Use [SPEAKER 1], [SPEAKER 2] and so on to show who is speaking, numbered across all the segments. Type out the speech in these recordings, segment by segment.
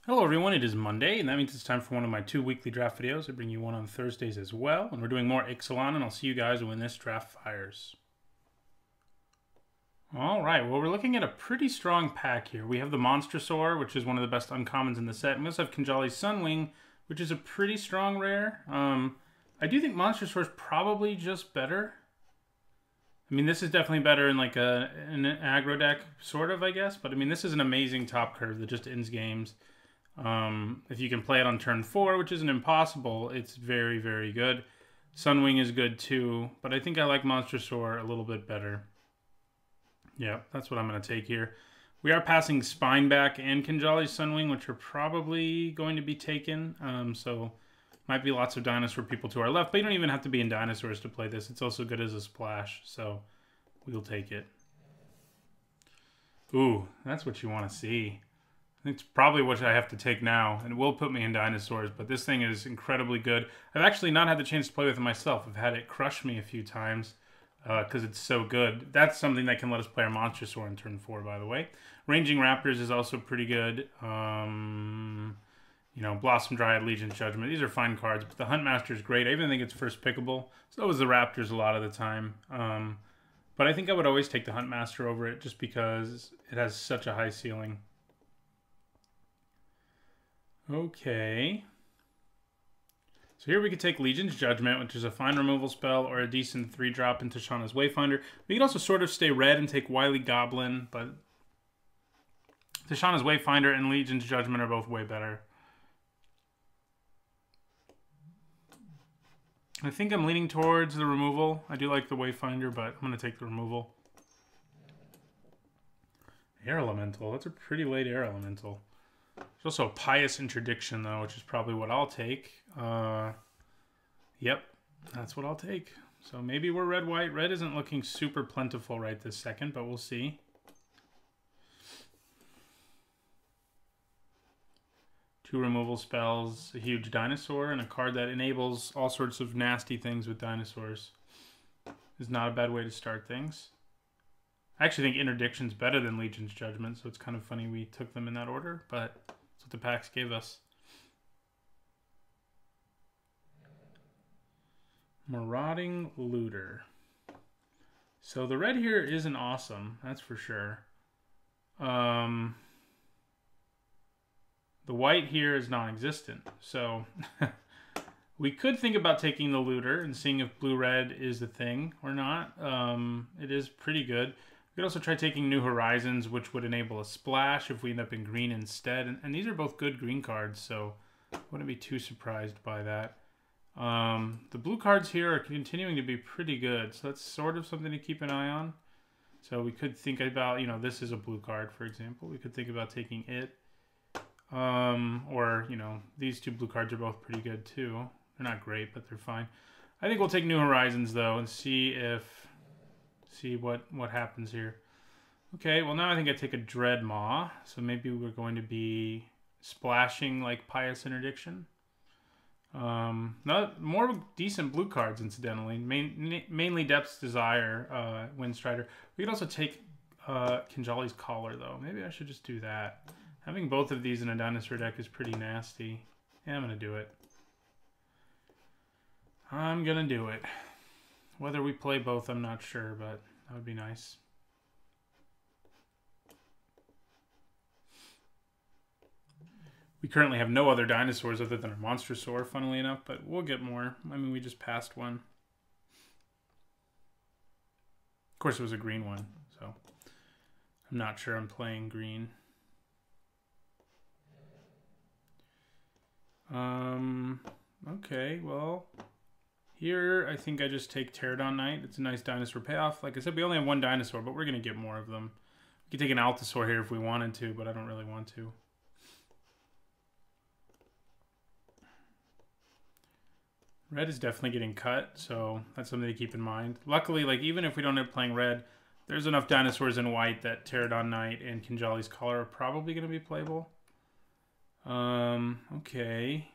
[SPEAKER 1] Hello everyone, it is Monday, and that means it's time for one of my 2 weekly draft videos. I bring you one on Thursdays as well, and we're doing more Ixalan, and I'll see you guys when this draft fires. Alright, well we're looking at a pretty strong pack here. We have the Monstrosaur, which is one of the best uncommons in the set, and we also have Kinjali's Sunwing, which is a pretty strong rare. I do think Monstrosaur is probably just better. I mean, this is definitely better in like an aggro deck, sort of, I guess, but I mean, this is an amazing top curve that just ends games. If you can play it on turn 4, which isn't impossible, it's very, very good. Sunwing is good too, but I think I like Monstrosaur a little bit better. Yeah, that's what I'm going to take here. We are passing Spineback and Kinjali's Sunwing, which are probably going to be taken. So might be lots of dinosaur people to our left, but you don't even have to be in dinosaurs to play this. It's also good as a splash, so we'll take it. Ooh, that's what you want to see. I think it's probably what I have to take now, and it will put me in dinosaurs, but this thing is incredibly good. I've actually not had the chance to play with it myself. I've had it crush me a few times because it's so good. That's something that can let us play our Monstrosaur in turn 4, by the way. Ranging Raptors is also pretty good. You know, Blossom Dryad, Legion's Judgment. These are fine cards, but the Huntmaster is great. I even think it's first pickable. So is the Raptors a lot of the time. But I think I would always take the Huntmaster over it just because it has such a high ceiling. Okay. So here we could take Legion's Judgment, which is a fine removal spell, or a decent 3-drop into Tishana's Wayfinder. We could also sort of stay red and take Wily Goblin, but Tishana's Wayfinder and Legion's Judgment are both way better. I think I'm leaning towards the removal. I do like the Wayfinder, but I'm going to take the removal. Air Elemental. That's a pretty late Air Elemental. There's also a Pious Interdiction, though, which is probably what I'll take. Yep, that's what I'll take. So maybe we're red-white. Red isn't looking super plentiful right this second, but we'll see. Two removal spells, a huge dinosaur, and a card that enables all sorts of nasty things with dinosaurs. Is not a bad way to start things. I actually think Interdiction's better than Legion's Judgment, so it's kind of funny we took them in that order, but that's what the packs gave us. Marauding Looter. So the red here isn't awesome, that's for sure. The white here is non-existent, so we could think about taking the Looter and seeing if blue-red is the thing or not. It is pretty good. We could also try taking New Horizons, which would enable a splash if we end up in green instead. And these are both good green cards, so I wouldn't be too surprised by that. The blue cards here are continuing to be pretty good, so that's sort of something to keep an eye on. So we could think about, you know, this is a blue card, for example. We could think about taking it. Or, you know, these two blue cards are both pretty good too. They're not great, but they're fine. I think we'll take New Horizons, though, and see what happens here. Okay, well now I think I take a Dreadmaw, so maybe we're going to be splashing like Pious Interdiction. Not more decent blue cards, incidentally. Mainly Depth's Desire, Windstrider. We could also take Kinjali's Collar, though. Maybe I should just do that. Having both of these in a dinosaur deck is pretty nasty. Yeah, I'm gonna do it. I'm gonna do it. Whether we play both, I'm not sure, but that would be nice. We currently have no other dinosaurs other than our Monstrosaur, funnily enough, but we'll get more. I mean, we just passed one. Of course, it was a green one, so I'm not sure I'm playing green. Okay, well, here I think I just take Pterodon Knight. It's a nice dinosaur payoff. Like I said, we only have one dinosaur, but we're going to get more of them. We could take an Altasaur here if we wanted to, but I don't really want to. Red is definitely getting cut, so that's something to keep in mind. Luckily, like even if we don't end up playing red, there's enough dinosaurs in white that Pterodon Knight and Kinjali's Collar are probably going to be playable. Okay.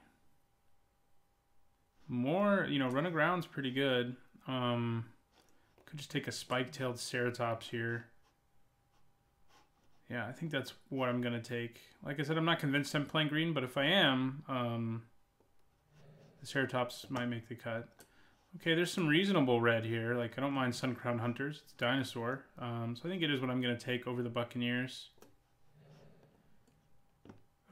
[SPEAKER 1] More, you know, run aground's pretty good. Could just take a spike-tailed Ceratops here. Yeah, I think that's what I'm going to take. Like I said, I'm not convinced I'm playing green, but if I am, the Ceratops might make the cut. Okay, there's some reasonable red here. Like, I don't mind Suncrown Hunters. It's Dinosaur. So I think it is what I'm going to take over the Buccaneers.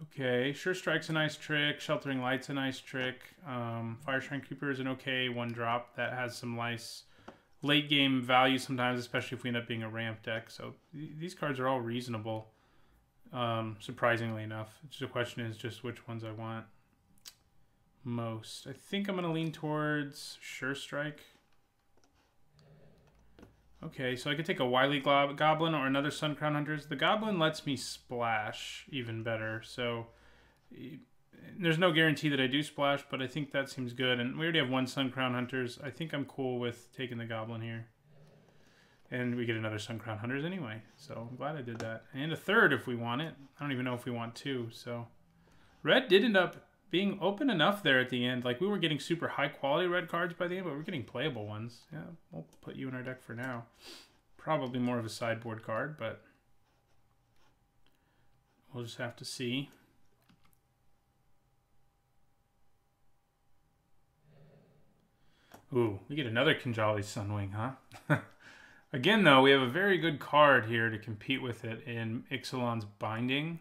[SPEAKER 1] Okay, Sure Strike's a nice trick. Sheltering Light's a nice trick. Fire Shrine Creeper is an okay one drop that has some nice late game value sometimes, especially if we end up being a ramp deck. So these cards are all reasonable, surprisingly enough. It's just a question is just which ones I want most. I think I'm going to lean towards Sure Strike. Okay, so I could take a Wily Goblin or another Suncrown Hunters. The Goblin lets me splash even better, so there's no guarantee that I do splash, but I think that seems good. And we already have one Suncrown Hunters. I think I'm cool with taking the Goblin here. And we get another Suncrown Hunters anyway, so I'm glad I did that. And a third if we want it. I don't even know if we want two, so... Red did end up being open enough there at the end. Like, we were getting super high-quality red cards by the end, but we're getting playable ones. Yeah, we'll put you in our deck for now. Probably more of a sideboard card, but... we'll just have to see. Ooh, we get another Kinjali Sunwing, huh? Again, though, we have a very good card here to compete with it in Ixalan's Binding.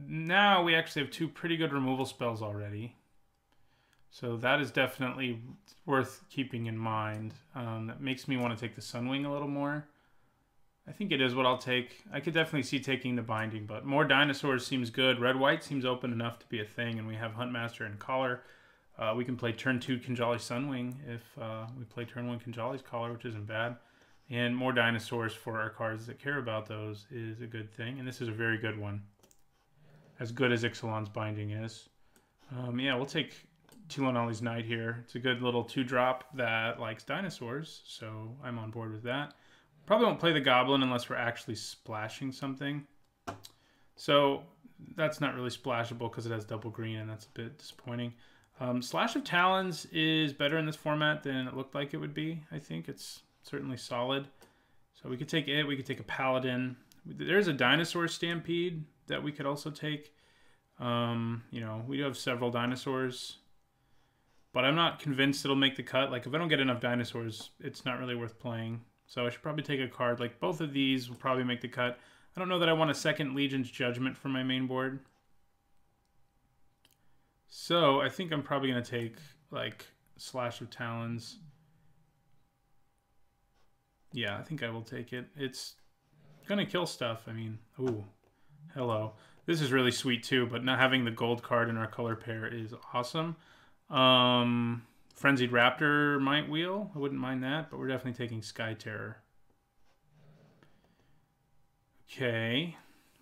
[SPEAKER 1] Now we actually have two pretty good removal spells already. So that is definitely worth keeping in mind. That makes me want to take the Sunwing a little more. I think it is what I'll take. I could definitely see taking the Binding, but more Dinosaurs seems good. Red-White seems open enough to be a thing, and we have Huntmaster and Collar. We can play turn 2 Kinjali Sunwing if we play turn 1 Kinjali's Collar, which isn't bad. And more Dinosaurs for our cards that care about those is a good thing, and this is a very good one. As good as Ixalan's Binding is. Yeah, we'll take Tilanali's Knight here. It's a good little 2-drop that likes dinosaurs, so I'm on board with that. Probably won't play the Goblin unless we're actually splashing something. So that's not really splashable because it has double green, and that's a bit disappointing. Slash of Talons is better in this format than it looked like it would be. I think it's certainly solid. So we could take it. We could take a Paladin. There's a Dinosaur Stampede that we could also take. You know, we do have several dinosaurs, but I'm not convinced it'll make the cut. Like, if I don't get enough dinosaurs, it's not really worth playing. So I should probably take a card. Like, both of these will probably make the cut. I don't know that I want a second Legion's Judgment for my main board. So I think I'm probably going to take, like, Slash of Talons. Yeah, I think I will take it. It's going to kill stuff. I mean, ooh, hello. This is really sweet too, but not having the gold card in our color pair is awesome. Frenzied Raptor Might Wheel. I wouldn't mind that, but we're definitely taking Sky Terror. Okay.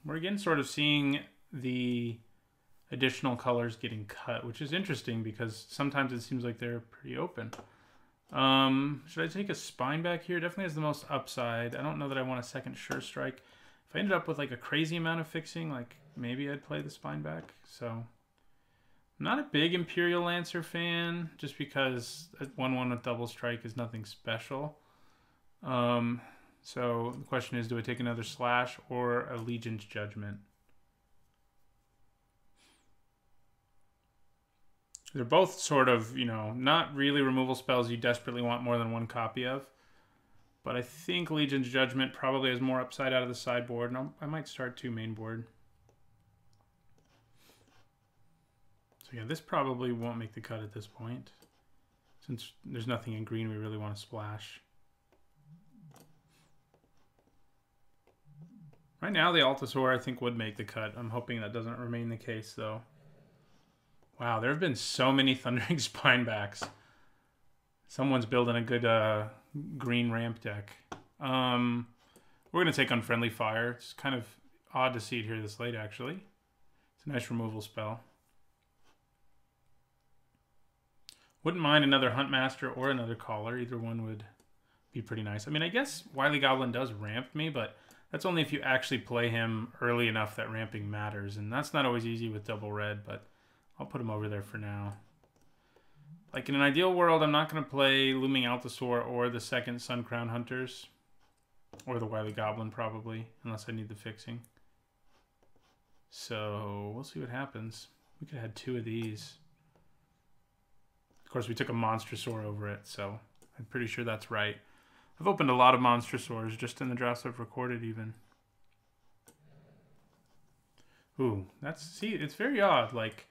[SPEAKER 1] We're again sort of seeing the additional colors getting cut, which is interesting because sometimes it seems like they're pretty open. Should I take a Spine back here? Definitely has the most upside. I don't know that I want a second Sure Strike. If I ended up with like a crazy amount of fixing, like maybe I'd play the Spine back. So I'm not a big Imperial Lancer fan, just because 1/1 with double strike is nothing special. So the question is, do I take another Slash or a Legion's Judgment? They're both sort of, you know, not really removal spells you desperately want more than one copy of. But I think Legion's Judgment probably has more upside out of the sideboard, and I might start 2 main board. So yeah, this probably won't make the cut at this point, since there's nothing in green we really want to splash. Right now, the Altasaur I think would make the cut. I'm hoping that doesn't remain the case, though. Wow, there have been so many Thundering Spinebacks. Someone's building a good green ramp deck. We're going to take Unfriendly Fire. It's kind of odd to see it here this late, actually. It's a nice removal spell. Wouldn't mind another Huntmaster or another Collar. Either one would be pretty nice. I mean, I guess Wily Goblin does ramp me, but that's only if you actually play him early enough that ramping matters. And that's not always easy with double red, but I'll put him over there for now. Like, in an ideal world, I'm not going to play Looming Allosaur or the second Sun Crown Hunters. Or the Wily Goblin, probably, unless I need the fixing. So, we'll see what happens. We could have had 2 of these. Of course, we took a Monstrosaur over it, so I'm pretty sure that's right. I've opened a lot of Monstrosaurs just in the drafts I've recorded, even. Ooh, see, it's very odd. Like,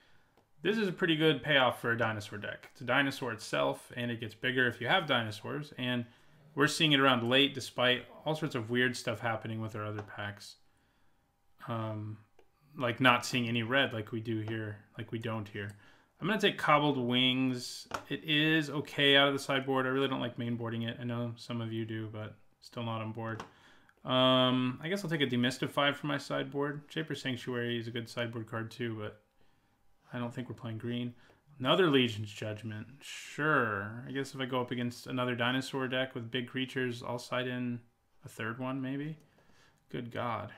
[SPEAKER 1] this is a pretty good payoff for a dinosaur deck. It's a dinosaur itself, and it gets bigger if you have dinosaurs, and we're seeing it around late despite all sorts of weird stuff happening with our other packs. Like not seeing any red like we do here, like we don't here. I'm going to take Cobbled Wings. It is okay out of the sideboard. I really don't like mainboarding it. I know some of you do, but still not on board. I guess I'll take a Demystify for my sideboard. Shaper Sanctuary is a good sideboard card too, but I don't think we're playing green. Another Legion's Judgment. Sure. I guess if I go up against another dinosaur deck with big creatures, I'll side in a 3rd one, maybe. Good God.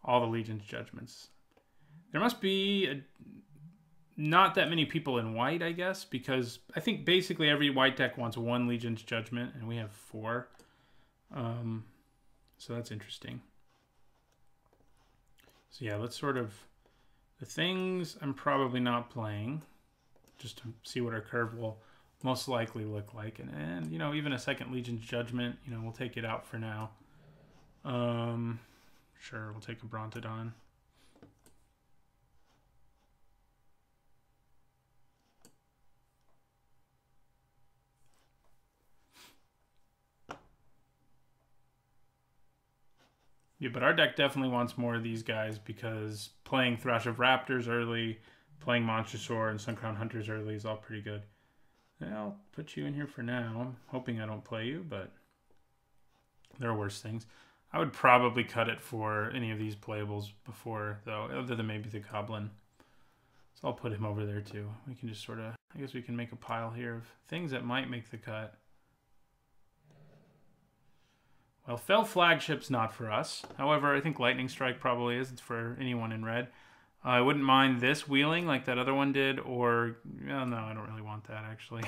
[SPEAKER 1] All the Legion's Judgments. There must be not that many people in white, I guess, because I think basically every white deck wants 1 Legion's Judgment, and we have 4. So that's interesting. So yeah, let's sort of... The things I'm probably not playing, just to see what our curve will most likely look like. And you know, even a 2nd Legion's Judgment, you know, we'll take it out for now. Sure, we'll take a Brontodon. Yeah, but our deck definitely wants more of these guys because playing Thrash of Raptors early, playing Monstrosaur and Sun Crown Hunters early is all pretty good. Yeah, I'll put you in here for now. I'm hoping I don't play you, but there are worse things. I would probably cut it for any of these playables before, though, other than maybe the Goblin. So I'll put him over there, too. We can just sort of... I guess we can make a pile here of things that might make the cut. Well, Fell Flagship's not for us. However, I think Lightning Strike probably is. It's for anyone in red. I wouldn't mind this wheeling like that other one did, or... Well, no, I don't really want that, actually.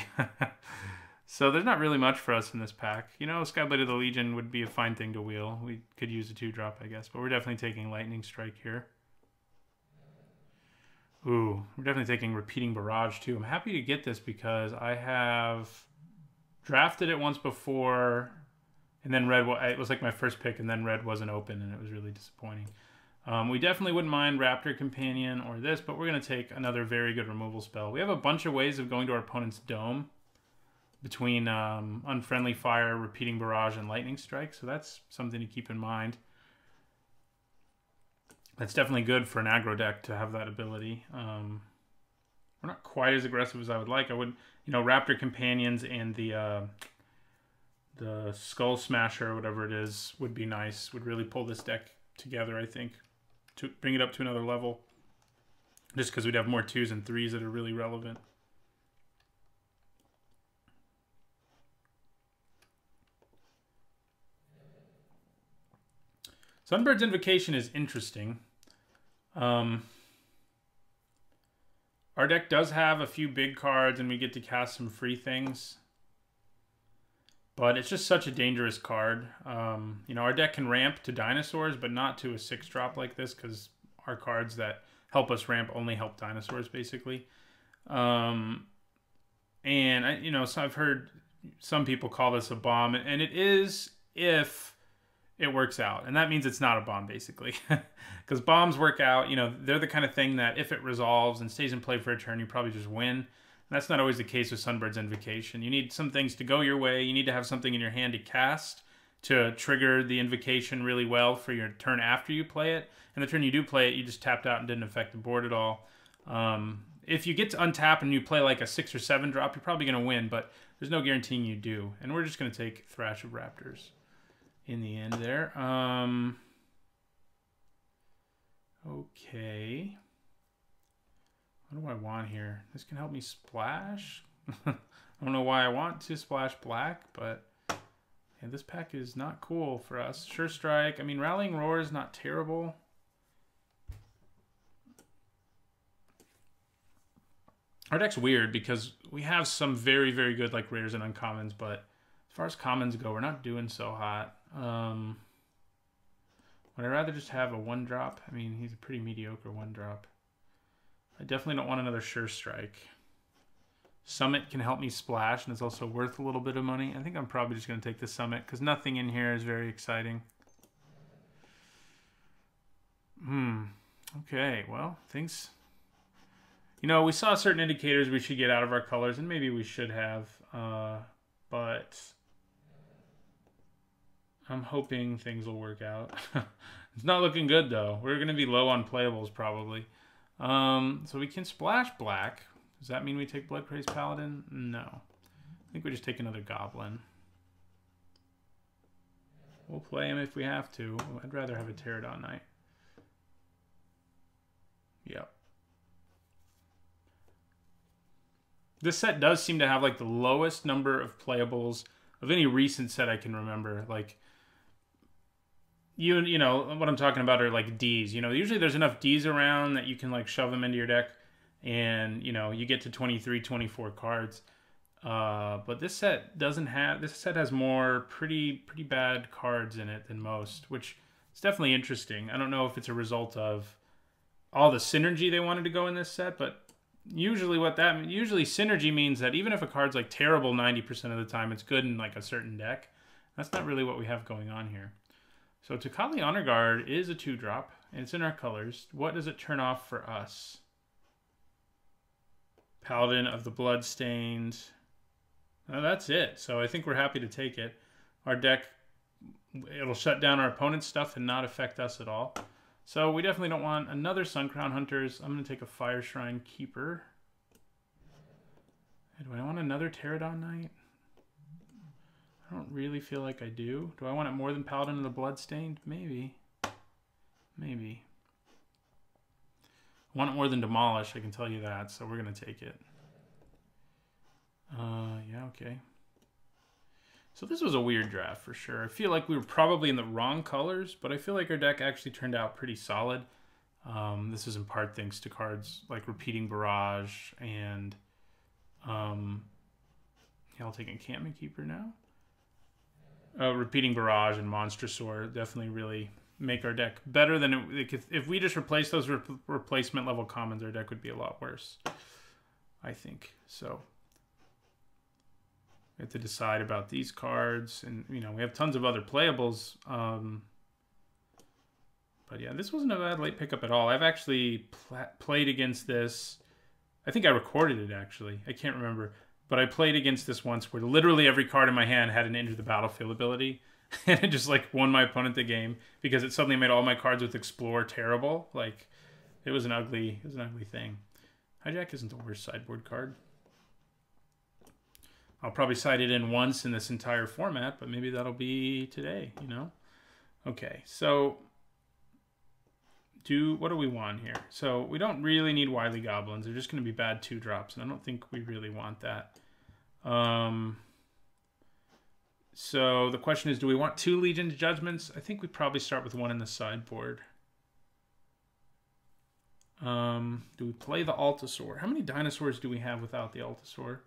[SPEAKER 1] So there's not really much for us in this pack. You know, Skyblade of the Legion would be a fine thing to wheel. We could use a 2-drop, I guess, but we're definitely taking Lightning Strike here. Ooh, we're definitely taking Repeating Barrage, too. I'm happy to get this because I have drafted it once before, and then red, it was like my first pick, and then red wasn't open, and it was really disappointing. We definitely wouldn't mind Raptor Companion or this, but we're going to take another very good removal spell. We have a bunch of ways of going to our opponent's dome between Unfriendly Fire, Repeating Barrage, and Lightning Strike, so that's something to keep in mind. That's definitely good for an aggro deck to have that ability. We're not quite as aggressive as I would like. I would, you know, Raptor Companions and the Skull Smasher or whatever it is would be nice. Would really pull this deck together, I think, to bring it up to another level. Just because we'd have more 2s and 3s that are really relevant. Sunbird's Invocation is interesting. Our deck does have a few big cards and we get to cast some free things. But it's just such a dangerous card. You know, our deck can ramp to dinosaurs, but not to a 6-drop like this because our cards that help us ramp only help dinosaurs, basically. And, you know, so I've heard some people call this a bomb, and it is if it works out. And that means it's not a bomb, basically. Because bombs work out, you know, they're the kind of thing that if it resolves and stays in play for a turn, you probably just win. And that's not always the case with Sunbird's Invocation. You need some things to go your way. You need to have something in your hand to cast to trigger the invocation really well for your turn after you play it. And the turn you do play it, you just tapped out and didn't affect the board at all. If you get to untap and you play like a 6 or 7 drop, you're probably going to win, but there's no guaranteeing you do. And we're just going to take Thrash of Raptors in the end there. Okay. What do I want here? This can help me splash. I don't know why I want to splash black, but yeah, this pack is not cool for us. Sure Strike. I mean, Rallying Roar is not terrible. Our deck's weird because we have some very, very good like rares and uncommons, but as far as commons go, we're not doing so hot. Would I rather just have a 1-drop? I mean, he's a pretty mediocre 1-drop. I definitely don't want another Sure Strike. Summit can help me splash, and it's also worth a little bit of money. I think I'm probably just going to take the Summit, because nothing in here is very exciting. Okay, well, things... You know, we saw certain indicators we should get out of our colors, and maybe we should have, but... I'm hoping things will work out. It's not looking good, though. We're going to be low on playables, probably. So we can splash black. Does that mean we take Bloodcrazed Paladin? No. I think we just take another Goblin. We'll play him if we have to. I'd rather have a Pterodon Knight. Yep. This set does seem to have like the lowest number of playables of any recent set I can remember. Like, you know, what I'm talking about are like Ds. You know, usually there's enough Ds around that you can like shove them into your deck and, you know, you get to 23, 24 cards. But this set doesn't have, this set has more pretty bad cards in it than most, which is definitely interesting. I don't know if it's a result of all the synergy they wanted to go in this set, but usually usually synergy means that even if a card's like terrible 90% of the time, it's good in like a certain deck. That's not really what we have going on here. So Tocatli Honor Guard is a 2-drop, and it's in our colors. What does it turn off for us? Paladin of the Bloodstained. Oh, that's it. So I think we're happy to take it. Our deck, it'll shut down our opponent's stuff and not affect us at all. So we definitely don't want another Suncrown Hunters. I'm going to take a Fire Shrine Keeper. Do I want another Pterodon Knight? I don't really feel like I do. Do I want it more than Paladin of the Bloodstained? Maybe. Maybe. I want it more than Demolish, I can tell you that, so we're going to take it. Yeah, okay. So this was a weird draft for sure. I feel like we were probably in the wrong colors, but I feel like our deck actually turned out pretty solid. This is in part thanks to cards like Repeating Barrage and... yeah, I'll take Encampment Keeper now. Repeating Barrage and Monstrosaur definitely really make our deck better than if we just replace those replacement level commons, our deck would be a lot worse, I think. So we have to decide about these cards, and you know, we have tons of other playables. But yeah, this wasn't a bad late pickup at all. I've actually played against this. I think I recorded it actually. I can't remember. But I played against this once where literally every card in my hand had an Enter the Battlefield ability. And it just like won my opponent the game because it suddenly made all my cards with Explore terrible. Like, it was an ugly thing. Hijack isn't the worst sideboard card. I'll probably side it in once in this entire format, but maybe that'll be today, you know? Okay, so what do we want here? So we don't really need Wily Goblins. They're just going to be bad 2-drops, and I don't think we really want that. So the question is, do we want 2 Legion's Judgments? I think we probably start with 1 in the sideboard. Do we play the Altasaur? How many dinosaurs do we have without the Altasaur?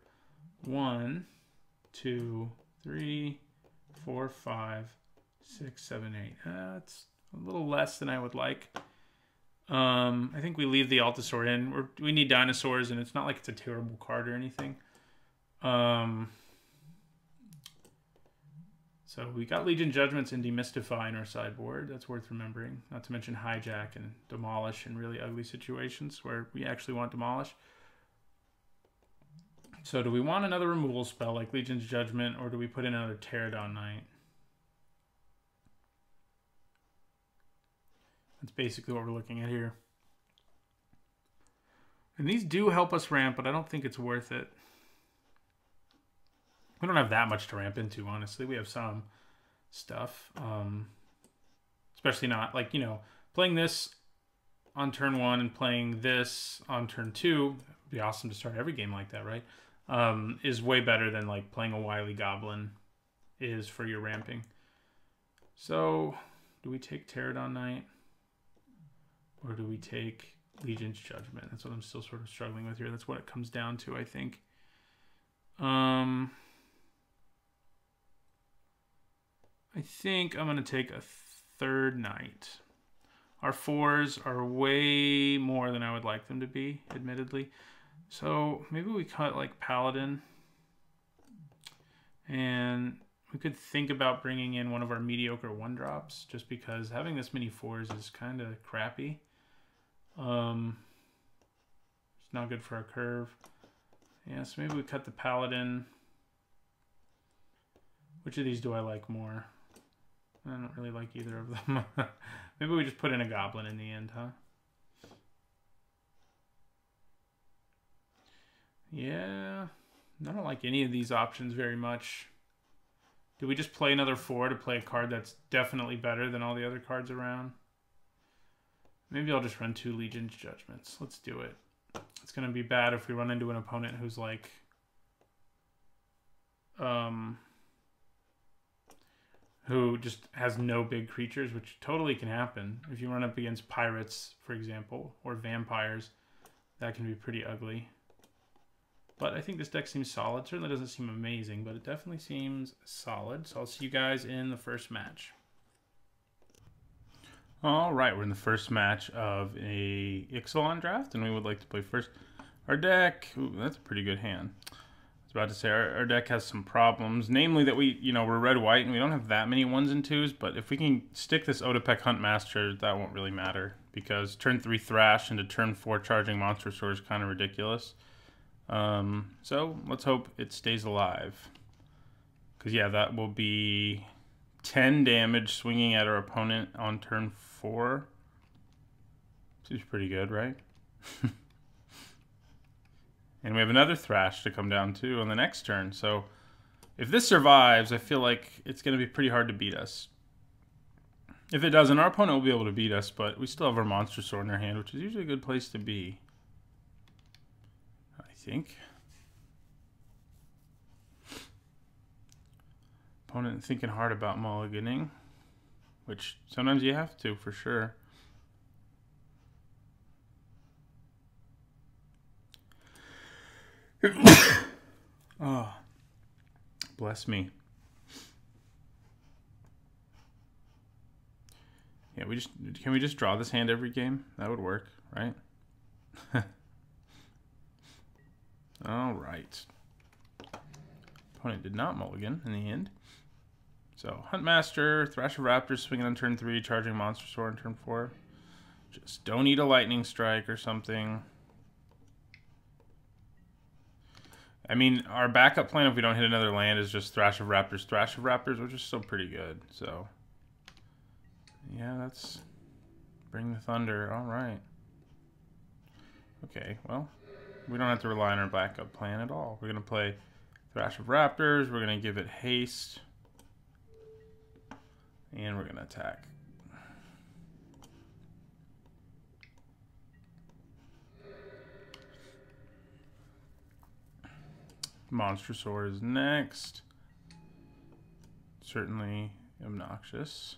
[SPEAKER 1] 1, 2, 3, 4, 5, 6, 7, 8. That's a little less than I would like. I think we leave the Altasaur in. We need dinosaurs, and it's not like it's a terrible card or anything. So we got Legion Judgments and Demystify in our sideboard. That's worth remembering. Not to mention Hijack and Demolish in really ugly situations where we actually want Demolish. So do we want another removal spell like Legion's Judgment, or do we put in another Pterodon Knight? That's basically what we're looking at here. And these do help us ramp, but I don't think it's worth it. We don't have that much to ramp into, honestly. We have some stuff. Especially not, like, you know, playing this on turn 1 and playing this on turn 2, would be awesome to start every game like that, right? Is way better than, like, playing a Wily Goblin is for your ramping. So, do we take Pterodon Knight? Or do we take Legion's Judgment. That's what I'm still sort of struggling with here. That's what it comes down to, I think. I think I'm going to take a third knight. Our 4s are way more than I would like them to be, admittedly. So maybe we cut like Paladin. And we could think about bringing in one of our mediocre 1-drops, just because having this many 4s is kind of crappy. It's not good for our curve. Yeah, so maybe we cut the Paladin. Which of these do I like more? I don't really like either of them. Maybe we just put in a Goblin in the end, huh? Yeah, I don't like any of these options very much. Do we just play another 4 to play a card that's definitely better than all the other cards around? Maybe I'll just run 2 Legion's Judgments. Let's do it. It's going to be bad if we run into an opponent who's like... who just has no big creatures, which totally can happen. If you run up against pirates, for example, or vampires, that can be pretty ugly. But I think this deck seems solid. Certainly doesn't seem amazing, but it definitely seems solid. So I'll see you guys in the first match. All right, we're in the first match of a Ixalan Draft, and we would like to play first. Our deck, ooh, that's a pretty good hand. I was about to say our deck has some problems, namely that we're red-white and we don't have that many 1s and 2s, but if we can stick this Otepec Huntmaster, that won't really matter, because turn 3 Thrash into turn 4 charging Monster Sword is kind of ridiculous. So let's hope it stays alive. Because yeah, that will be 10 damage swinging at our opponent on turn 4. Seems pretty good, right? And we have another Thrash to come down too on the next turn. So if this survives, I feel like it's going to be pretty hard to beat us. If it doesn't, our opponent will be able to beat us, but we still have our Monster Sword in our hand, which is usually a good place to be, I think. Opponent thinking hard about mulliganing, which sometimes you have to, for sure. Oh, bless me. Yeah, can we just draw this hand every game? That would work, right? All right. Opponent did not mulligan in the end. So Huntmaster, Thrash of Raptors swinging on turn 3, charging Monster Sword on turn 4. Just don't eat a Lightning Strike or something. I mean, our backup plan if we don't hit another land is just Thrash of Raptors, which is still pretty good. So, yeah, that's bring the thunder. All right. Okay, well, we don't have to rely on our backup plan at all. We're going to play Thrash of Raptors. We're going to give it haste. And we're going to attack. Monster Sword is next. Certainly obnoxious.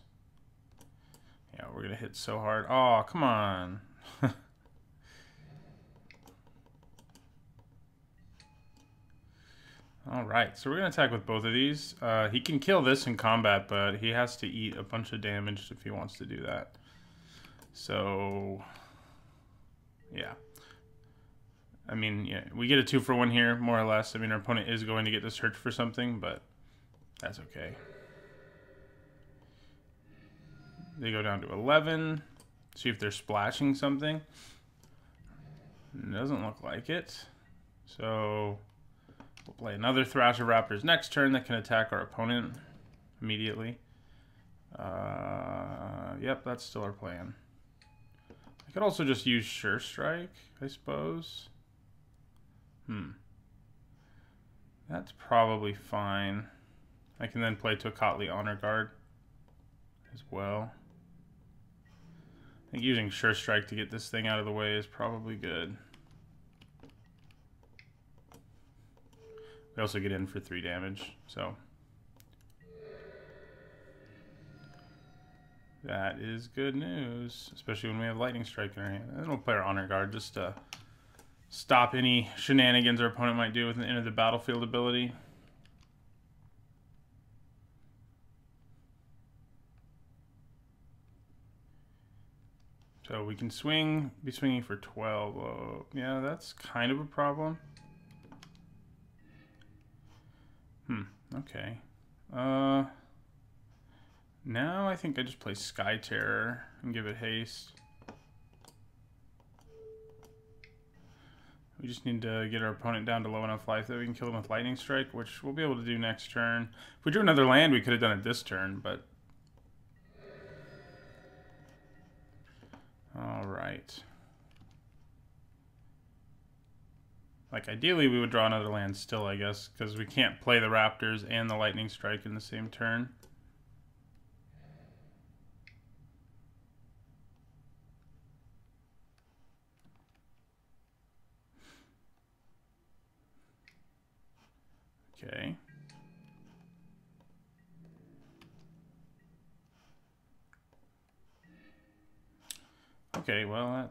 [SPEAKER 1] Yeah, we're going to hit so hard. Oh, come on. All right, so we're going to attack with both of these. He can kill this in combat, but he has to eat a bunch of damage if he wants to do that. So, yeah. I mean, yeah, we get a 2-for-1 here, more or less. I mean, our opponent is going to get to search for something, but that's okay. They go down to 11. See if they're splashing something. It doesn't look like it. So we'll play another Thrash of Raptors next turn that can attack our opponent immediately. Yep, that's still our plan. I could also just use Sure Strike, I suppose. That's probably fine. I can then play Tocatli Honor Guard as well. I think using Sure Strike to get this thing out of the way is probably good. We also get in for 3 damage, so. That is good news, especially when we have Lightning Strike in our hand. And then we'll play our Honor Guard just to stop any shenanigans our opponent might do with an Enter the Battlefield ability. So we can be swinging for 12. Oh, yeah, that's kind of a problem. Okay. Now I think I just play Sky Terror and give it haste. We just need to get our opponent down to low enough life that we can kill them with Lightning Strike, which we'll be able to do next turn. If we drew another land, we could have done it this turn, but... Alright. Like, ideally, we would draw another land still, I guess, because we can't play the Raptors and the Lightning Strike in the same turn. Okay. Okay, well,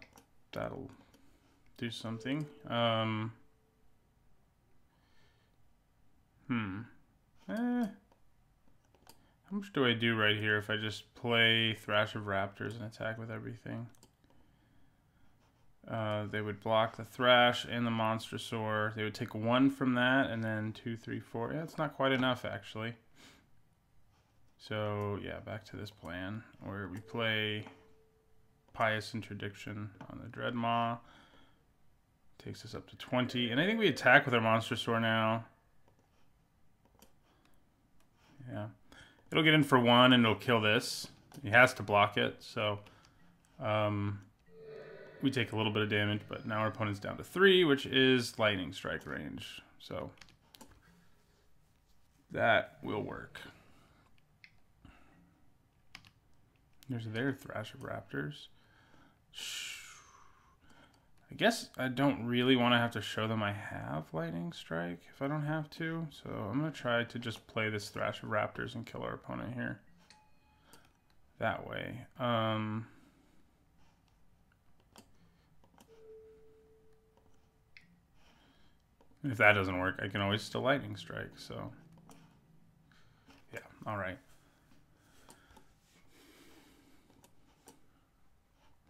[SPEAKER 1] that'll do something. How much do I do right here if I just play Thrash of Raptors and attack with everything? They would block the Thrash and the Monstrosaur. They would take 1 from that, and then 2, 3, 4. Yeah, it's not quite enough, actually. So, yeah, back to this plan, where we play Pious Interdiction on the Dreadmaw. Takes us up to 20. And I think we attack with our Monstrosaur now. Yeah. It'll get in for 1, and it'll kill this. He has to block it, so... we take a little bit of damage, but now our opponent's down to 3, which is Lightning Strike range. So that will work. There's their Thrash of Raptors. I guess I don't really want to have to show them I have Lightning Strike if I don't have to. So I'm going to try to just play this Thrash of Raptors and kill our opponent here. That way. If that doesn't work, I can always still Lightning Strike, so... Yeah, alright.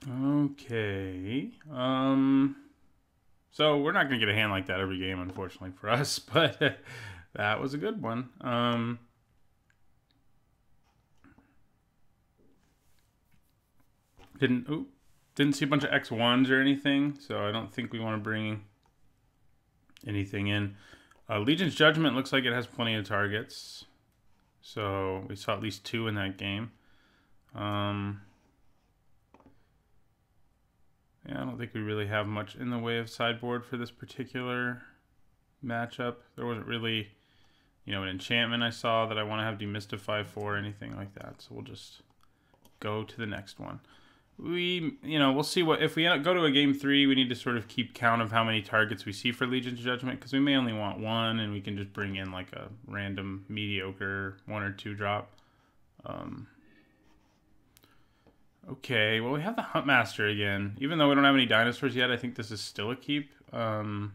[SPEAKER 1] Okay. So we're not going to get a hand like that every game, unfortunately, for us, but that was a good one. Didn't see a bunch of X1s or anything, so I don't think we want to bring anything in. Legion's Judgment looks like it has plenty of targets. So we saw at least 2 in that game. Yeah, I don't think we really have much in the way of sideboard for this particular matchup. There wasn't really, an enchantment I saw that I want to have Demystify for, or anything like that. So we'll just go to the next one. We'll see if we go to a game 3, we need to sort of keep count of how many targets we see for Legion's Judgment, because we may only want 1, and we can just bring in like a random mediocre 1 or 2 drop. Okay, well, we have the Huntmaster again. Even though we don't have any dinosaurs yet, I think this is still a keep. Yeah,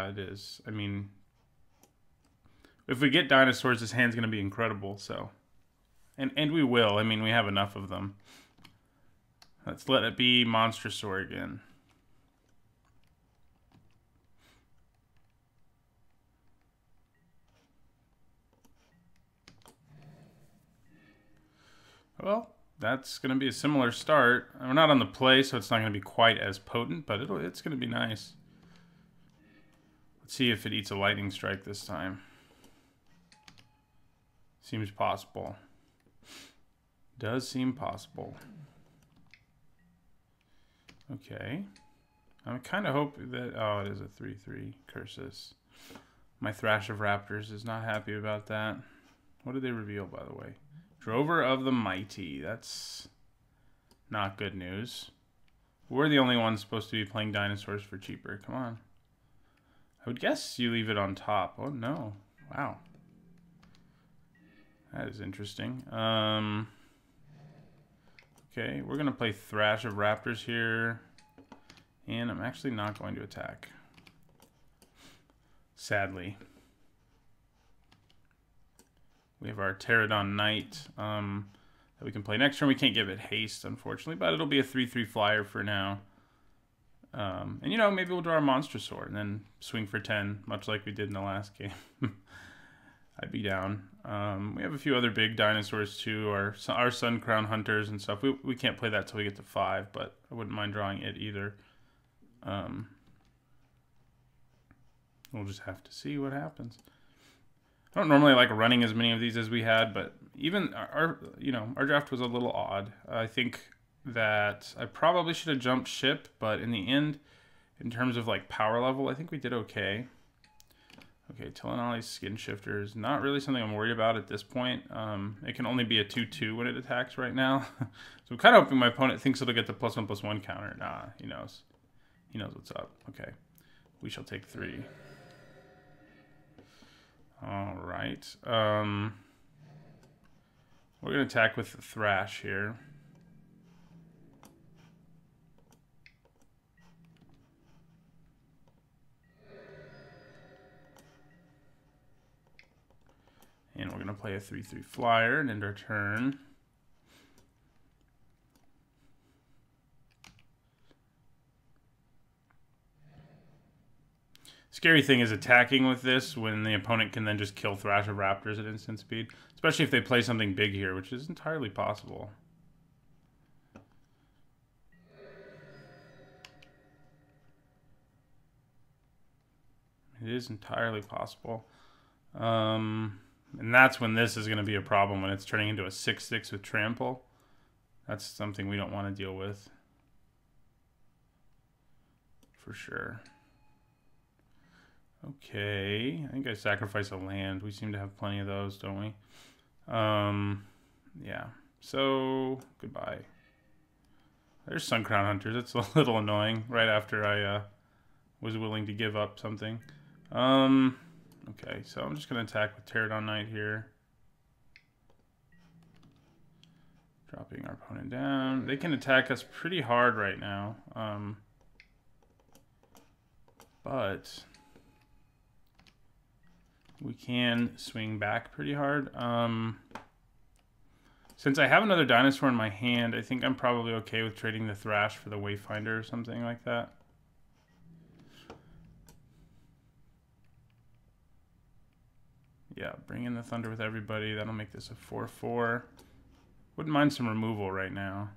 [SPEAKER 1] it is. I mean, if we get dinosaurs, this hand's going to be incredible, so... And we will. I mean, we have enough of them. Let's let it be Monstrosaur again. Well, that's going to be a similar start. We're not on the play, so it's not going to be quite as potent, but it's going to be nice. Let's see if it eats a Lightning Strike this time. Seems possible. Does seem possible. Okay. I kind of hope that... Oh, it is a 3/3. Curses. My Thrash of Raptors is not happy about that. What did they reveal, by the way? Drover of the Mighty. That's not good news. We're the only ones supposed to be playing dinosaurs for cheaper. Come on. I would guess you leave it on top. Oh, no. Wow. That is interesting. Okay, we're gonna play Thrash of Raptors here. And I'm actually not going to attack. Sadly. We have our Pterodon Knight that we can play next turn. We can't give it haste, unfortunately, but it'll be a 3/3 flyer for now. And, you know, maybe we'll draw our Monstrosaur and then swing for 10, much like we did in the last game. I'd be down. We have a few other big dinosaurs, too. Our Sun Crown Hunters and stuff. We can't play that till we get to 5, but I wouldn't mind drawing it either. We'll just have to see what happens. I don't normally like running as many of these as we had, but even our draft was a little odd. I think that I probably should have jumped ship, but in the end, in terms of like power level, I think we did okay. Okay, Telenali's Skin Shifter is not really something I'm worried about at this point. It can only be a 2/2 when it attacks right now. So I'm kind of hoping my opponent thinks it'll get the +1/+1 counter. Nah, he knows. He knows what's up. Okay, we shall take 3. All right. We're going to attack with the Thrash here. And we're going to play a 3/3 flyer and end our turn. Scary thing is attacking with this when the opponent can then just kill Thrash of Raptors at instant speed. Especially if they play something big here, which is entirely possible. It is entirely possible. And that's when this is going to be a problem, when it's turning into a 6/6 with Trample. That's something we don't want to deal with. For sure. Okay, I think I sacrifice a land. We seem to have plenty of those, don't we? Yeah. So, goodbye. There's Sun Crown Hunters. It's a little annoying right after I was willing to give up something. Okay, so I'm just going to attack with Pterodon Knight here. Dropping our opponent down. They can attack us pretty hard right now. But we can swing back pretty hard. Since I have another dinosaur in my hand, I think I'm probably okay with trading the Thrash for the Wayfinder or something like that. Yeah, bring in the Thunder with everybody. That'll make this a 4/4. Wouldn't mind some removal right now.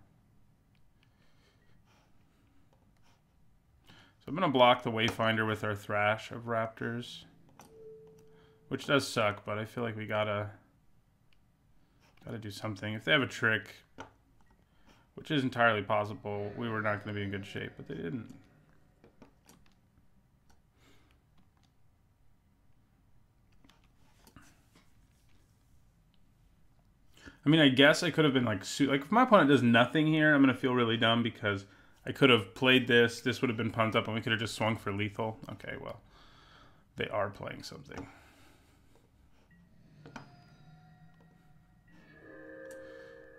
[SPEAKER 1] So I'm going to block the Wayfinder with our Thrash of Raptors. Which does suck, but I feel like we gotta do something. If they have a trick, which is entirely possible, we were not going to be in good shape, but they didn't. I mean, I guess I could have been like if my opponent does nothing here, I'm going to feel really dumb because I could have played this. This would have been pumped up, and we could have just swung for lethal. Okay, well, they are playing something.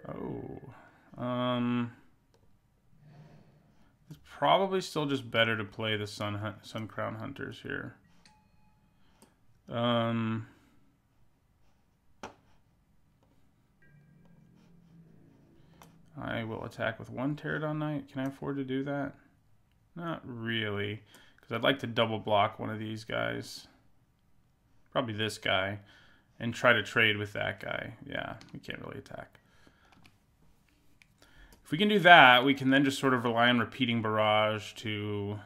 [SPEAKER 1] Oh, it's probably still just better to play the Sun Crown Hunters here. I will attack with 1 Pterodon Knight. Can I afford to do that? Not really, because I'd like to double block one of these guys. Probably this guy, and try to trade with that guy. Yeah, we can't really attack. If we can do that, we can then just sort of rely on repeating Barrage to,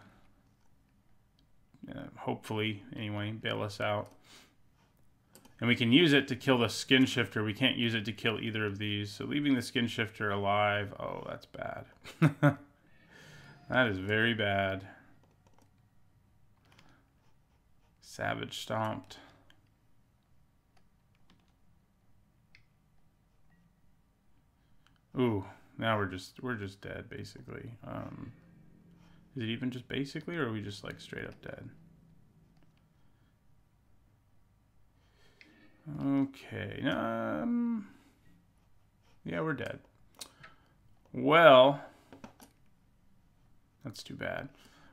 [SPEAKER 1] hopefully, anyway, bail us out. And we can use it to kill the Skin Shifter. We can't use it to kill either of these. So leaving the Skin Shifter alive, oh, that's bad. That is very bad. Savage Stomped. Ooh. Now we're just dead, basically. Is it even just basically, or are we just like straight up dead? Okay. Yeah, we're dead. Well, that's too bad.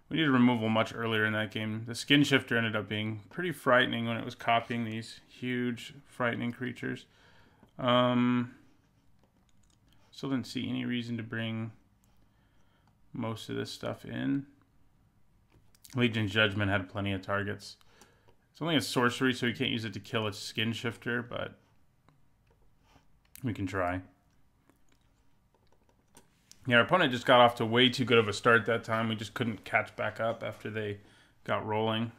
[SPEAKER 1] We needed removal much earlier in that game. The skin shifter ended up being pretty frightening when it was copying these huge, frightening creatures. Still didn't see any reason to bring most of this stuff in. Legion's Judgment had plenty of targets. It's only a sorcery, so we can't use it to kill a skin shifter, but we can try. Yeah, our opponent just got off to way too good of a start that time. We just couldn't catch back up after they got rolling.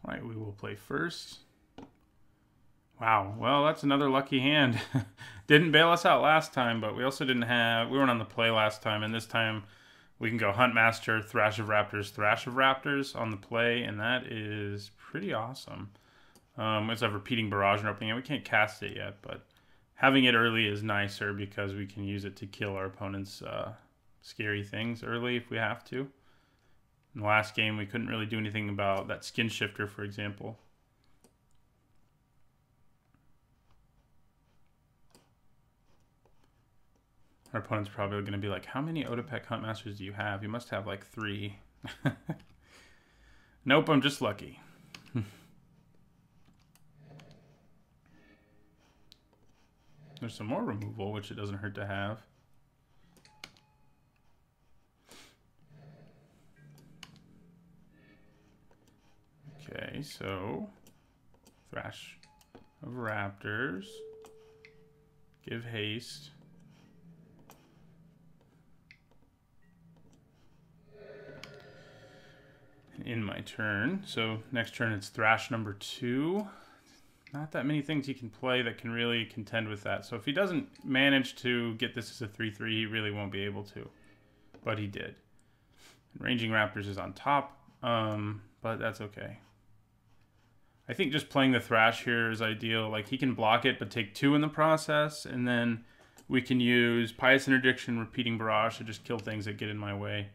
[SPEAKER 1] All right, we will play first. Wow, well, that's another lucky hand. Didn't bail us out last time, but we also didn't have... We weren't on the play last time, and this time we can go Huntmaster, Thrash of Raptors on the play, and that is pretty awesome. It's a repeating barrage and opening, and we can't cast it yet, but having it early is nicer because we can use it to kill our opponent's scary things early if we have to. In the last game, we couldn't really do anything about that skin shifter, for example. Our opponent's probably going to be like, how many Otepec Huntmasters do you have? You must have like 3. Nope, I'm just lucky. There's some more removal, which it doesn't hurt to have. Okay, so Thrash of Raptors. Give haste. In my turn. So next turn it's Thrash number 2. Not that many things he can play that can really contend with that. So if he doesn't manage to get this as a 3/3, he really won't be able to. But he did. Ranging Raptors is on top, but that's okay. I think just playing the Thrash here is ideal. Like, he can block it, but take 2 in the process, and then we can use Pious Interdiction, Repeating Barrage to just kill things that get in my way.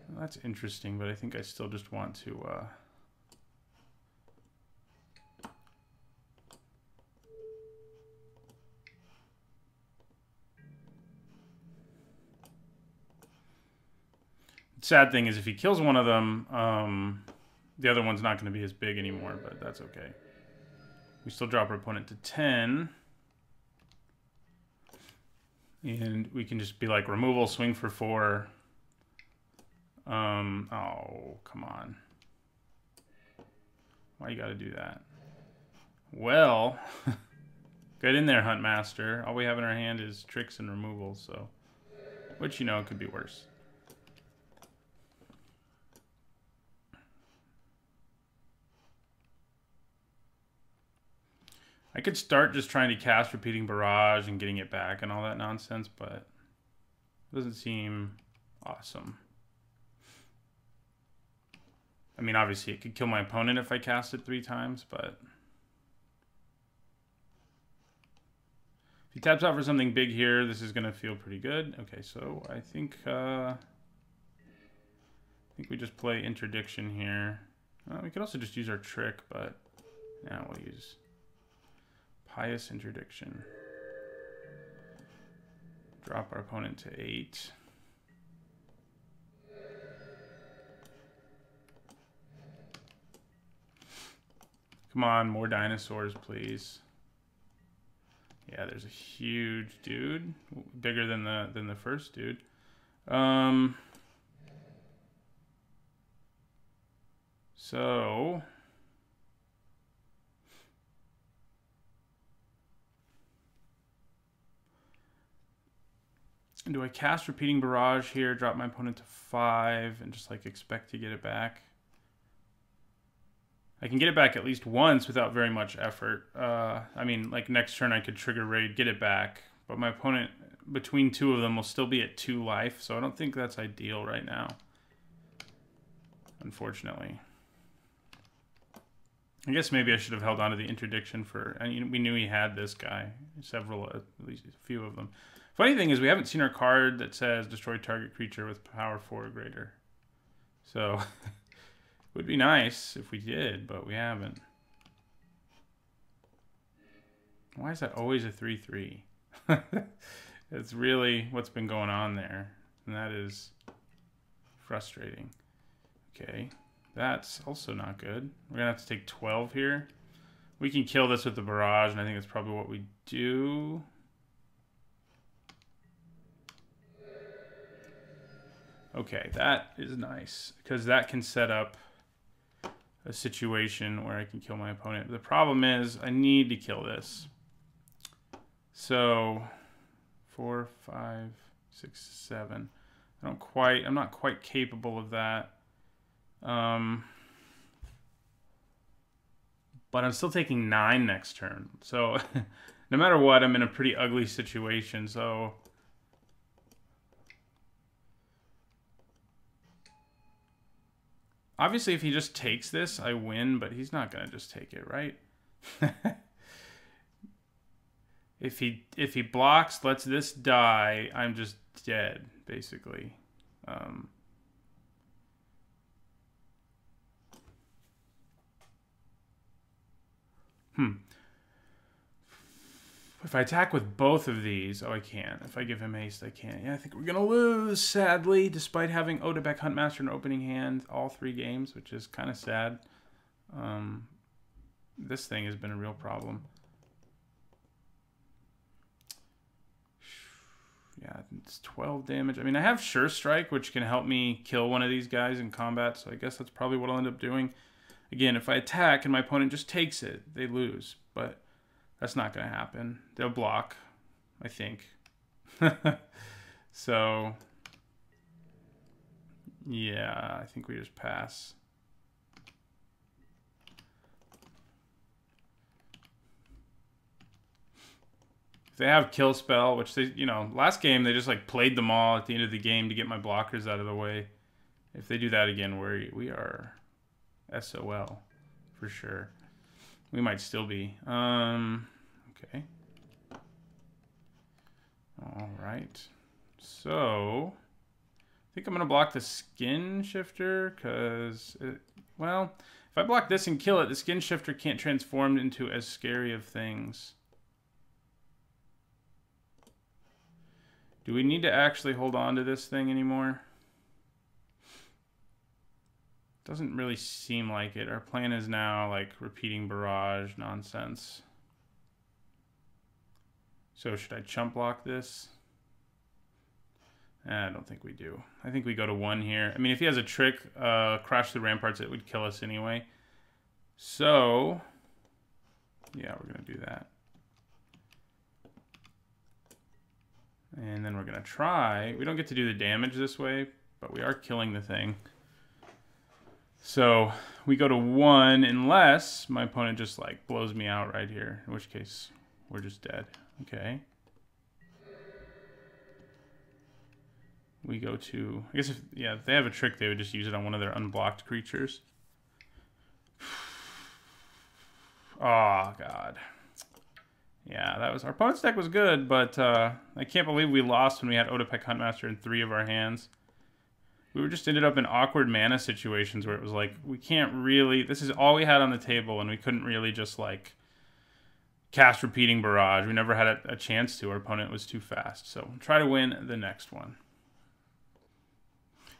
[SPEAKER 1] Well, that's interesting, but I think I still just want to... Sad thing is if he kills one of them, the other one's not going to be as big anymore, but that's okay. We still drop our opponent to 10. And we can just be like, removal, swing for 4. Oh, come on. Why you got to do that? Well, get in there, Huntmaster. All we have in our hand is tricks and removal, so... Which, you know, could be worse. I could start just trying to cast Repeating Barrage and getting it back and all that nonsense, but it doesn't seem awesome. I mean, obviously it could kill my opponent if I cast it 3 times, but... If he taps out for something big here, this is going to feel pretty good. Okay, so I think we just play Interdiction here. We could also just use our trick, but now we'll use Pious Interdiction. Drop our opponent to 8. Come on, more dinosaurs, please. Yeah, there's a huge dude, bigger than the first dude. So do I cast Repeating Barrage here, drop my opponent to 5, and just like expect to get it back? I can get it back at least once without very much effort. I mean, like next turn I could trigger raid, get it back, but my opponent, between 2 of them, will still be at 2 life, so I don't think that's ideal right now, unfortunately. I guess maybe I should have held on to the Interdiction for... I mean, we knew he had this guy. Several, at least a few of them. Funny thing is we haven't seen our card that says destroy target creature with power 4 or greater. So, it would be nice if we did, but we haven't. Why is that always a 3/3? It's really what's been going on there. And that is frustrating. Okay. That's also not good. We're going to have to take 12 here. We can kill this with the barrage, and I think that's probably what we do. Okay, that is nice, because that can set up a situation where I can kill my opponent. The problem is I need to kill this. So 4, 5, 6, 7. I'm not quite capable of that. But I'm still taking 9 next turn. So no matter what, I'm in a pretty ugly situation. So obviously if he just takes this, I win, but he's not going to just take it, right? If he blocks, lets this die, I'm just dead, basically. If I attack with both of these, oh, I can't. If I give him haste, I can't. Yeah, I think we're going to lose, sadly, despite having Odebek Huntmaster in opening hand all 3 games, which is kind of sad. This thing has been a real problem. Yeah, it's 12 damage. I mean, I have Sure Strike, which can help me kill one of these guys in combat, so I guess that's probably what I'll end up doing. Again, if I attack and my opponent just takes it, they lose, but that's not going to happen. They'll block, I think. So, yeah, I think we just pass. If they have Kill Spell, which they, you know, last game they just like played them all at the end of the game to get my blockers out of the way. If they do that again, we are SOL for sure. We might still be. Okay. All right. So, I think I'm going to block the Skin Shifter because, well, if I block this and kill it, the Skin Shifter can't transform into as scary of things. Do we need to actually hold on to this thing anymore? Doesn't really seem like it. Our plan is now like repeating barrage nonsense. So should I chump block this? I don't think we do. I think we go to 1 here. I mean, if he has a trick, crash the ramparts, it would kill us anyway. So, yeah, we're going to do that. And then we're going to try. We don't get to do the damage this way, but we are killing the thing. So we go to 1 unless my opponent just like blows me out right here, in which case we're just dead. Okay. We go to, I guess if they have a trick, they would just use it on one of their unblocked creatures. Oh, God. Yeah, that was our opponent's deck was good, but I can't believe we lost when we had Otepec Huntmaster in 3 of our hands. We were just ended up in awkward mana situations where it was like, we can't really... This is all we had on the table, and we couldn't really just, like, cast Repeating Barrage. We never had a chance to. Our opponent was too fast. So, try to win the next one.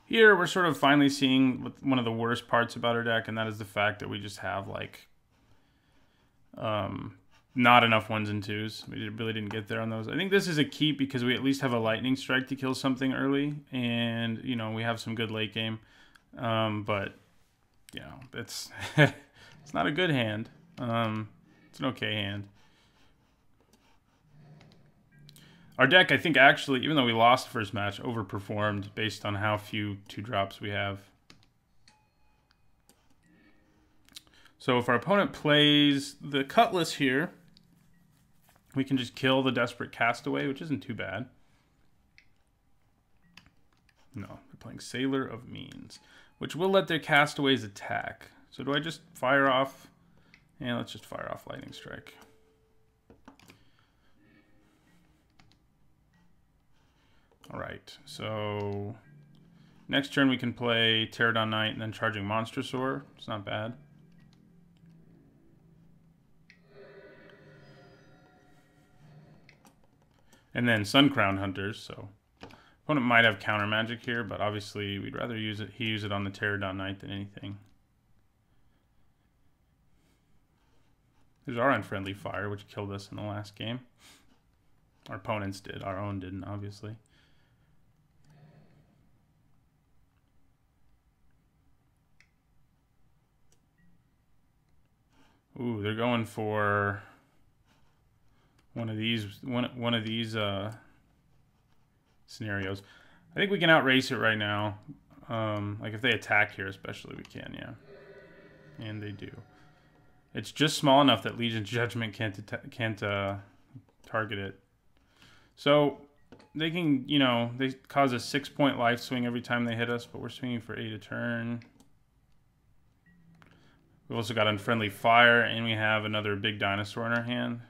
[SPEAKER 1] Here, we're sort of finally seeing one of the worst parts about our deck, and that is the fact that we just have, like... not enough 1s and 2s. We really didn't get there on those. I think this is a keep because we at least have a Lightning Strike to kill something early. And, you know, we have some good late game. But, you know, it's it's not a good hand. It's an okay hand. Our deck, I think, actually, even though we lost the first match, overperformed based on how few 2-drops we have. So if our opponent plays the Cutlass here, we can just kill the Desperate Castaway, which isn't too bad. No, they're playing Sailor of Means, which will let their castaways attack. So do I just fire off? Yeah, let's just fire off Lightning Strike. All right, so next turn we can play Pterodon Knight and then Charging Monstrosaur. It's not bad. And then Suncrown Hunters, so opponent might have counter magic here, but obviously we'd rather use it on the Pterodon Knight than anything. There's our Unfriendly Fire, which killed us in the last game. Our opponents did, our own didn't, obviously. Ooh, they're going for one of these scenarios. I think we can outrace it right now. Like if they attack here, especially, we can, yeah, and they do. It's just small enough that Legion's Judgment can't target it. So they can, you know, they cause a 6-point life swing every time they hit us, but we're swinging for 8 a turn. We've also got Unfriendly Fire, and we have another big dinosaur in our hand.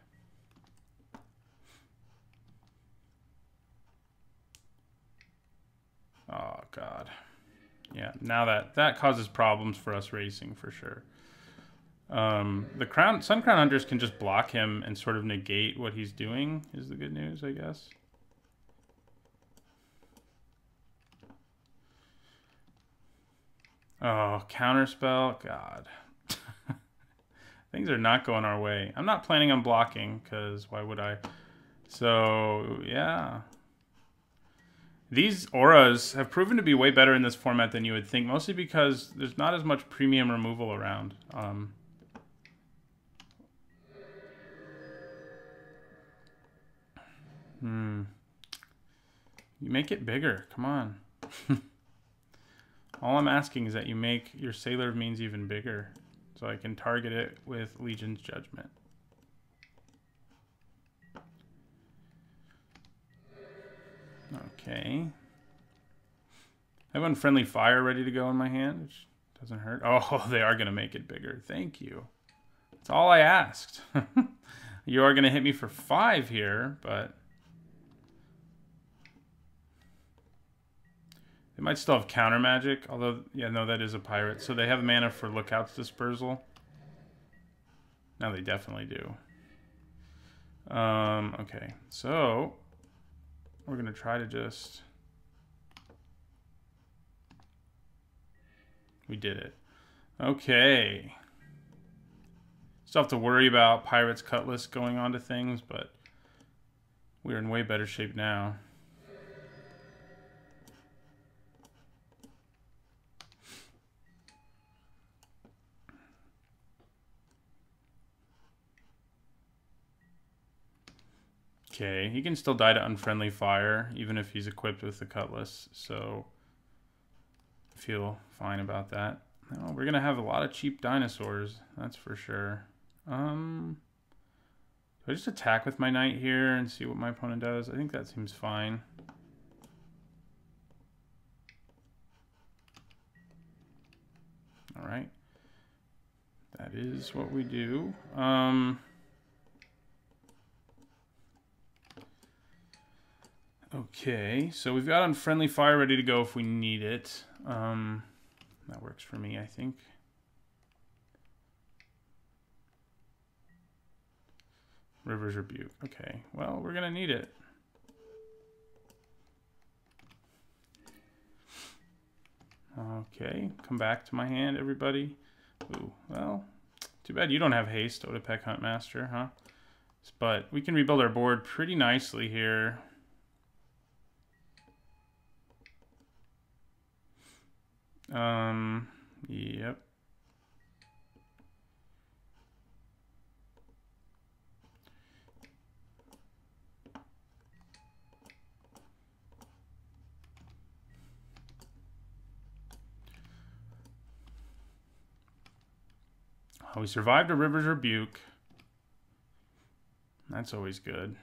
[SPEAKER 1] Oh, God. Yeah, now that causes problems for us racing, for sure. The Suncrown Hunters can just block him and sort of negate what he's doing, is the good news, I guess. Oh, counterspell? God. Things are not going our way. I'm not planning on blocking, because why would I? So, yeah. These auras have proven to be way better in this format than you would think, mostly because there's not as much premium removal around. You make it bigger. Come on. All I'm asking is that you make your Sailor of Means even bigger, so I can target it with Legion's Judgment. Okay. I have Unfriendly Fire ready to go in my hand, which doesn't hurt. Oh, they are going to make it bigger. Thank you. That's all I asked. You are going to hit me for 5 here, but they might still have counter magic, although, yeah, no, that is a pirate. So they have mana for Lookout's Dispersal. Now they definitely do. Okay, so we're going to try to just... We did it. Okay. Still have to worry about Pirate's Cutlass going on to things, but we're in way better shape now. Okay, he can still die to Unfriendly Fire, even if he's equipped with the Cutlass, so I feel fine about that. No, we're going to have a lot of cheap dinosaurs, that's for sure. Do I just attack with my knight here and see what my opponent does? I think that seems fine. All right. That is what we do. Okay, so we've got Unfriendly Fire ready to go if we need it. That works for me, I think. River's Rebuke. Okay, well, we're gonna need it. Okay, come back to my hand, everybody. Ooh, well, too bad you don't have haste, Otepec Huntmaster, huh? But we can rebuild our board pretty nicely here. Yep. Oh, we survived a River's Rebuke. That's always good.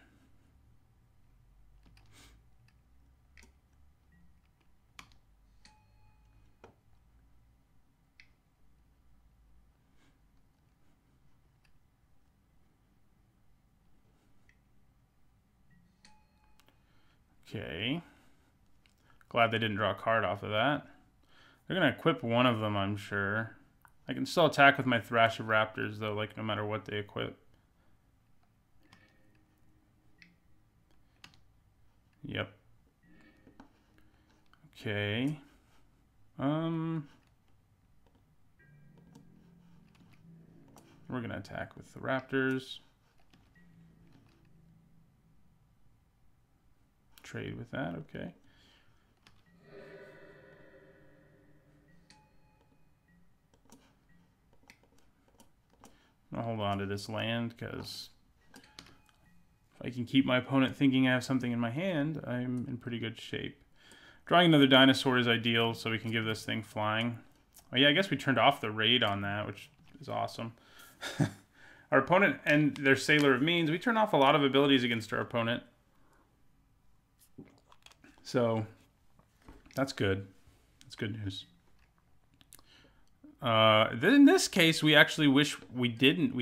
[SPEAKER 1] Okay. Glad they didn't draw a card off of that. They're going to equip one of them, I'm sure. I can still attack with my Thrash of Raptors, though, like, no matter what they equip. Yep. Okay. We're going to attack with the Raptors. Trade with that, okay. I'll hold on to this land, because if I can keep my opponent thinking I have something in my hand, I'm in pretty good shape. Drawing another dinosaur is ideal, so we can give this thing flying. Oh yeah, I guess we turned off the raid on that, which is awesome. Our opponent and their Sailor of Means, we turn off a lot of abilities against our opponent. So, that's good. That's good news. In this case, we actually wish we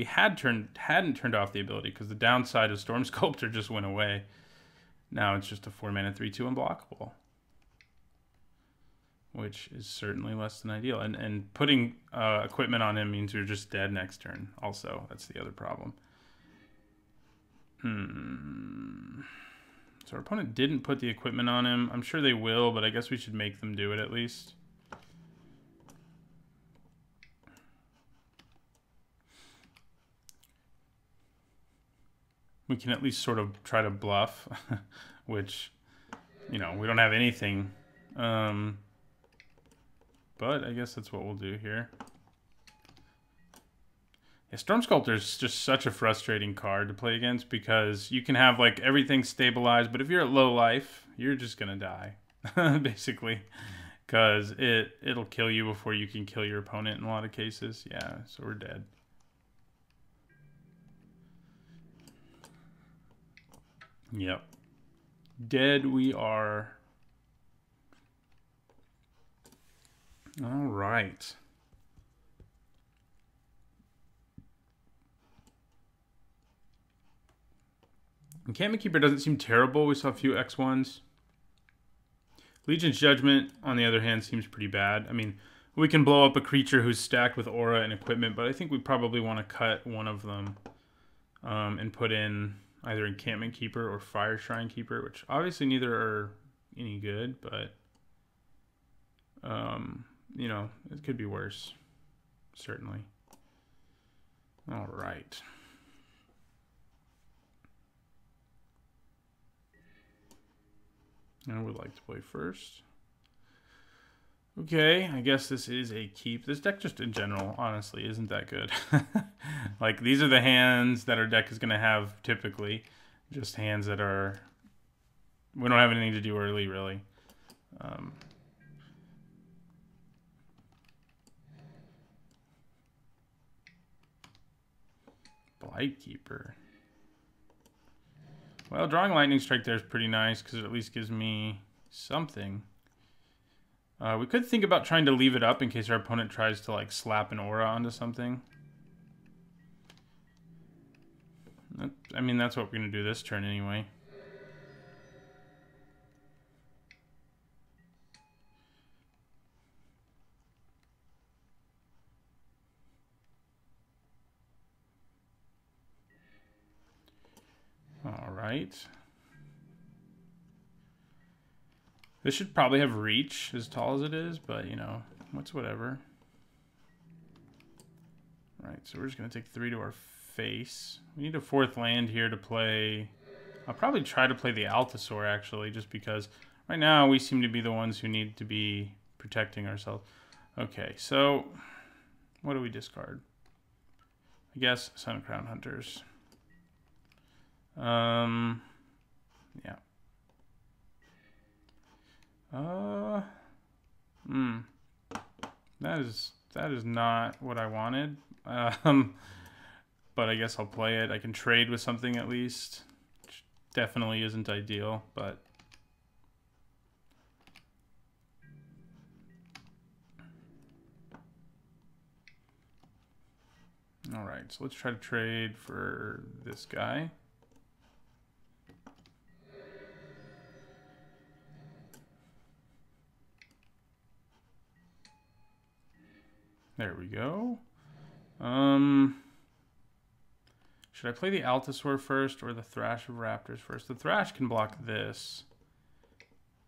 [SPEAKER 1] hadn't turned off the ability, because the downside of Storm Sculptor just went away. Now it's just a 4-mana 3/2 unblockable, which is certainly less than ideal. And putting equipment on him means you're just dead next turn. Also, that's the other problem. So our opponent didn't put the equipment on him. I'm sure they will, but I guess we should make them do it at least. We can at least sort of try to bluff, which, you know, we don't have anything. But I guess that's what we'll do here. Yeah, Storm Sculptor is just such a frustrating card to play against, because you can have, like, everything stabilized, but if you're at low life, you're just gonna die, basically, because it'll kill you before you can kill your opponent in a lot of cases. Yeah, so we're dead. Yep. Dead we are. All right. Encampment Keeper doesn't seem terrible. We saw a few X1s. Legion's Judgment, on the other hand, seems pretty bad. I mean, we can blow up a creature who's stacked with aura and equipment, but I think we probably want to cut one of them and put in either Encampment Keeper or Fire Shrine Keeper, which obviously neither are any good, but, you know, it could be worse, certainly. All right. I would like to play first. Okay, I guess this is a keep. This deck just in general, honestly, isn't that good. Like, these are the hands that our deck is going to have typically. Just hands that are... we don't have anything to do early, really. Blightkeeper. Well, drawing Lightning Strike there is pretty nice, because it at least gives me something. We could think about trying to leave it up in case our opponent tries to, like, slap an aura onto something. I mean, that's what we're going to do this turn anyway. right. This should probably have reach as tall as it is, but you know, what's whatever. All right, so we're just gonna take 3 to our face. We need a 4th land here to play. I'll probably try to play the Altasaur actually, just because right now we seem to be the ones who need to be protecting ourselves. Okay, so what do we discard? I guess Sun Crown Hunters. Yeah. That is not what I wanted. But I guess I'll play it. I can trade with something at least. Which definitely isn't ideal, but all right, so let's try to trade for this guy. There we go. Should I play the Altasaur first or the Thrash of Raptors first? The Thrash can block this.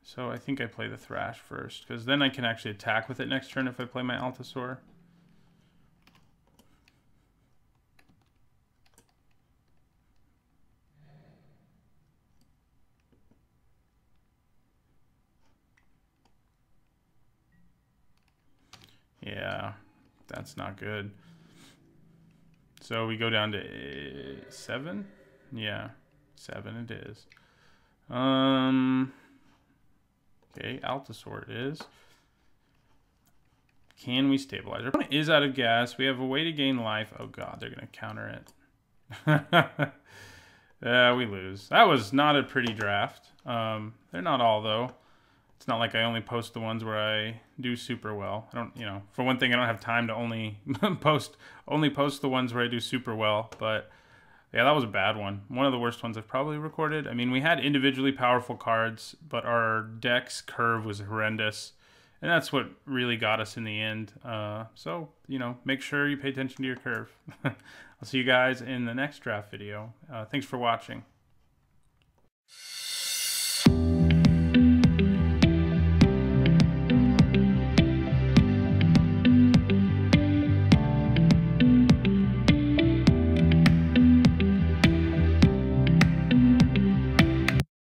[SPEAKER 1] So I think I play the Thrash first, because then I can actually attack with it next turn if I play my Altasaur. Yeah, that's not good. So we go down to 7? Yeah, 7 it is. Okay, Altasaur it is. Can we stabilize? Our opponent is out of gas. We have a way to gain life. Oh god, they're going to counter it. Yeah, we lose. That was not a pretty draft. They're not all, though. It's not like I only post the ones where I do super well. I don't, you know, for one thing, I don't have time to only post the ones where I do super well. But yeah, that was a bad one. One of the worst ones I've probably recorded. I mean, we had individually powerful cards, but our deck's curve was horrendous. And that's what really got us in the end. So, you know, make sure you pay attention to your curve. I'll see you guys in the next draft video. Thanks for watching.